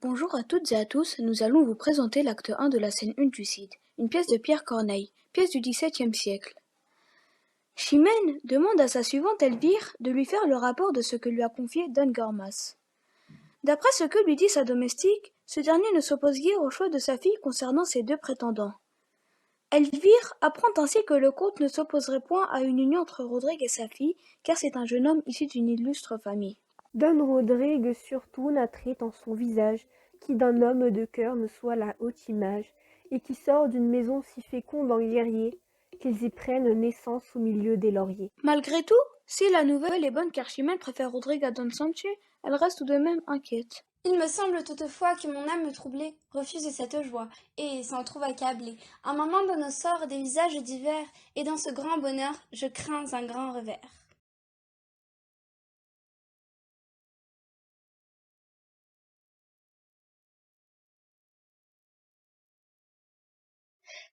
Bonjour à toutes et à tous, nous allons vous présenter l'acte 1 de la scène 1 du Cid, une pièce de Pierre Corneille, pièce du XVIIe siècle. Chimène demande à sa suivante Elvire de lui faire le rapport de ce que lui a confié Don Gormas. D'après ce que lui dit sa domestique, ce dernier ne s'oppose guère au choix de sa fille concernant ses deux prétendants. Elvire apprend ainsi que le comte ne s'opposerait point à une union entre Rodrigue et sa fille, car c'est un jeune homme issu d'une illustre famille. Don Rodrigue surtout naîtrait en son visage, qui d'un homme de cœur me soit la haute image, et qui sort d'une maison si féconde en guerriers, qu'ils y prennent naissance au milieu des lauriers. Malgré tout, si la nouvelle est bonne car Chimène préfère Rodrigue à Don Sanche, elle reste tout de même inquiète. Il me semble toutefois que mon âme troublée refuse cette joie, et s'en trouve accablée. Un moment dans nos sorts des visages divers, et dans ce grand bonheur, je crains un grand revers.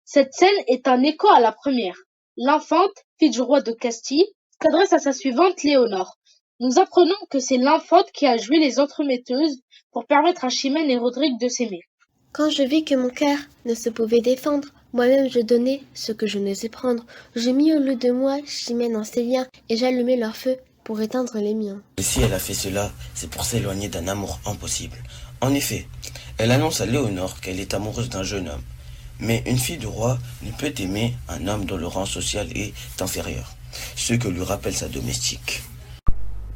Cette scène est un écho à la première. L'infante, fille du roi de Castille, s'adresse à sa suivante Léonore. Nous apprenons que c'est l'infante qui a joué les entremetteuses pour permettre à Chimène et Rodrigue de s'aimer. Quand je vis que mon cœur ne se pouvait défendre, moi-même je donnais ce que je n'osais prendre. Je mis au lieu de moi Chimène en ses liens, et j'allumai leur feu pour éteindre les miens. Et si elle a fait cela, c'est pour s'éloigner d'un amour impossible. En effet, elle annonce à Léonore qu'elle est amoureuse d'un jeune homme. Mais une fille du roi ne peut aimer un homme dont le rang social est inférieur, ce que lui rappelle sa domestique.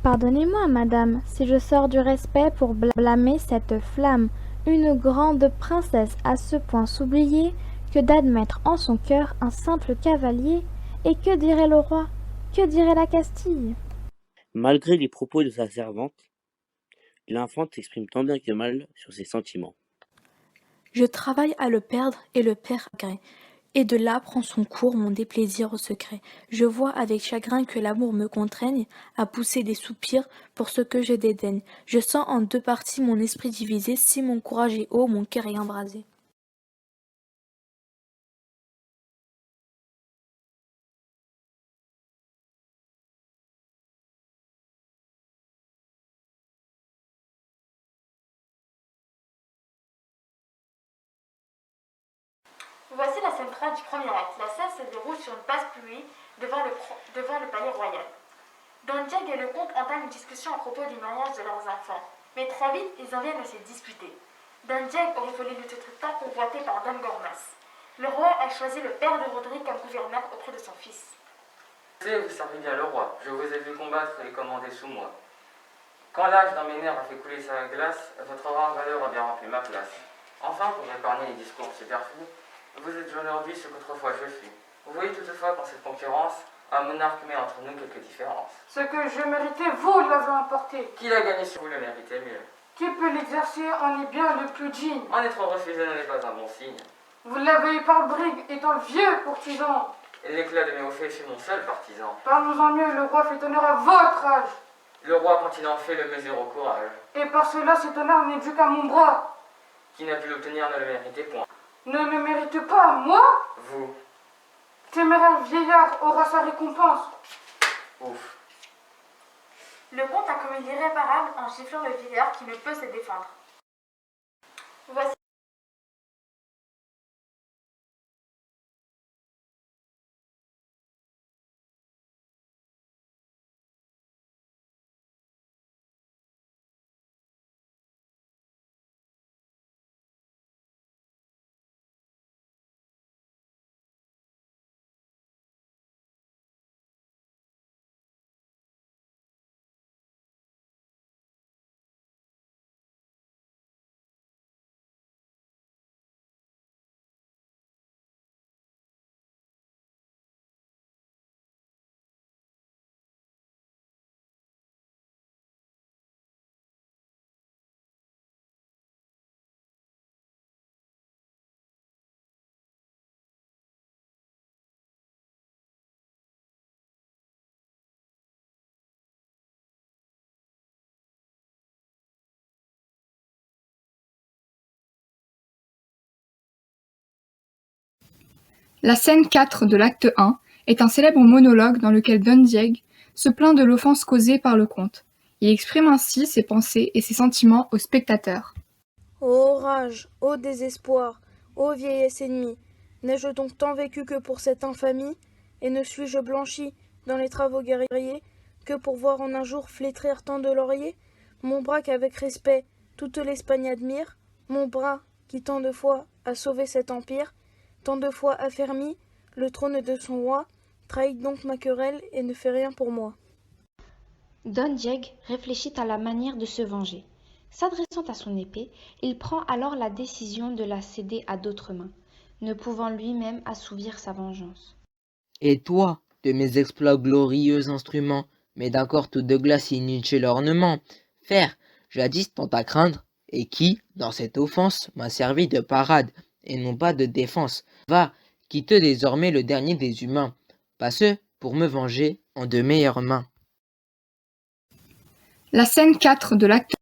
Pardonnez-moi, madame, si je sors du respect pour blâmer cette flamme. Une grande princesse à ce point s'oublier que d'admettre en son cœur un simple cavalier. Et que dirait le roi? Que dirait la Castille? Malgré les propos de sa servante, l'infante s'exprime tant bien que mal sur ses sentiments. Je travaille à le perdre et le perds à gré, et de là prend son cours mon déplaisir au secret. Je vois avec chagrin que l'amour me contraigne à pousser des soupirs pour ce que je dédaigne. Je sens en deux parties mon esprit divisé, si mon courage est haut, mon cœur est embrasé. Voici la scène 3 du premier acte. La scène se déroule sur une place publique devant le palais royal. Don Diego et le comte entament une discussion à propos du mariage de leurs enfants. Mais très vite, ils en viennent à se disputer. Don Diego aurait volé le titre tant convoité par Don Gormas. Le roi a choisi le père de Rodrigue comme gouverneur auprès de son fils. Vous servez bien le roi. Je vous ai vu combattre et commander sous moi. Quand l'âge dans mes nerfs a fait couler sa glace, votre rare valeur a bien rempli ma place. Enfin, pour épargner les discours superflus, vous êtes aujourd'hui ce qu'autrefois je fus. Vous voyez toutefois qu'en cette concurrence, un monarque met entre nous quelques différences. Ce que je méritais, vous l'avez emporté. Qui l'a gagné si vous le méritez mieux? Qui peut l'exercer en est bien le plus digne. En être refusé n'est pas un bon signe. Vous l'avez eu par brigue, étant vieux courtisan. Et l'éclat de mes hauts faits fut mon seul partisan. Parlons-en mieux, le roi fait honneur à votre âge. Le roi, quand il en fait, le mesure au courage. Et par cela, cet honneur n'est dû qu'à mon bras. Qui n'a pu l'obtenir ne le méritait point. Ne le mérite pas, moi? Vous. Téméraire vieillard aura sa récompense. Ouf. Le comte a commis l'irréparable en giflant le vieillard qui ne peut se défendre. Voici La scène 4 de l'acte 1 est un célèbre monologue dans lequel Don Diego se plaint de l'offense causée par le comte. Il exprime ainsi ses pensées et ses sentiments au spectateur. Ô rage, ô désespoir, ô vieillesse ennemie, n'ai-je donc tant vécu que pour cette infamie, et ne suis-je blanchi dans les travaux guerriers que pour voir en un jour flétrir tant de lauriers? Mon bras qu'avec respect toute l'Espagne admire, mon bras qui tant de fois a sauvé cet empire, tant de fois affermi le trône de son roi, trahit donc ma querelle et ne fait rien pour moi. Don Diego réfléchit à la manière de se venger. S'adressant à son épée, il prend alors la décision de la céder à d'autres mains, ne pouvant lui-même assouvir sa vengeance. Et toi, de mes exploits glorieux instruments, mais d'un corps tout de glace inutile ornement, fer, jadis tant à craindre, et qui, dans cette offense, m'a servi de parade, et non pas de défense. Va, quitte désormais le dernier des humains, passe pour me venger en de meilleures mains. La scène 4 de l'acte